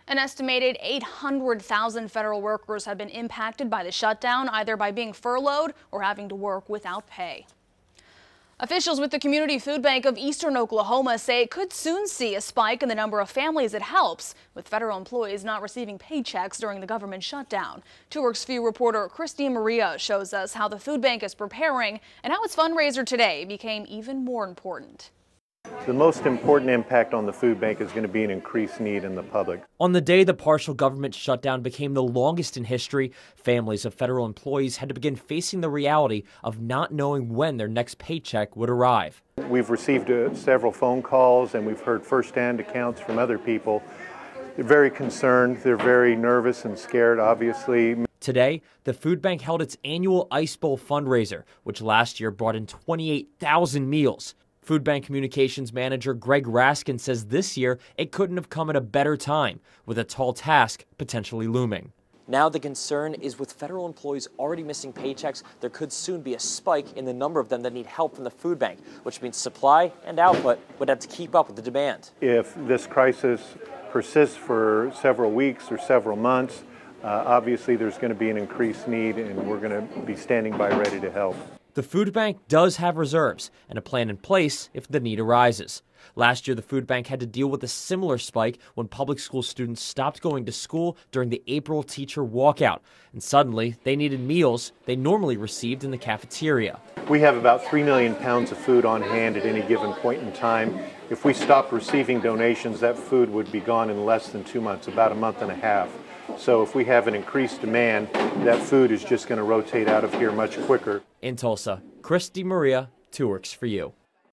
An estimated 800,000 federal workers have been impacted by the shutdown, either by being furloughed or having to work without pay. Officials with the Community Food Bank of Eastern Oklahoma say it could soon see a spike in the number of families it helps, with federal employees not receiving paychecks during the government shutdown. 2Works View reporter Christy Maria shows us how the food bank is preparing and how its fundraiser today became even more important. The most important impact on the food bank is going to be an increased need in the public. On the day the partial government shutdown became the longest in history, families of federal employees had to begin facing the reality of not knowing when their next paycheck would arrive. We've received several phone calls and we've heard firsthand accounts from other people. They're very concerned, they're very nervous and scared, obviously. Today, the food bank held its annual Ice Bowl fundraiser, which last year brought in 28,000 meals. Food Bank Communications Manager Greg Raskin says this year it couldn't have come at a better time, with a tall task potentially looming. Now the concern is with federal employees already missing paychecks, there could soon be a spike in the number of them that need help from the food bank, which means supply and output would have to keep up with the demand. If this crisis persists for several weeks or several months, obviously there's going to be an increased need and we're going to be standing by ready to help. The food bank does have reserves and a plan in place if the need arises. Last year, the food bank had to deal with a similar spike when public school students stopped going to school during the April teacher walkout. And suddenly, they needed meals they normally received in the cafeteria. We have about 3 million pounds of food on hand at any given point in time. If we stopped receiving donations, that food would be gone in less than 2 months, about a month and a half. So if we have an increased demand, that food is just going to rotate out of here much quicker. In Tulsa, Christy Maria, 2Works for You.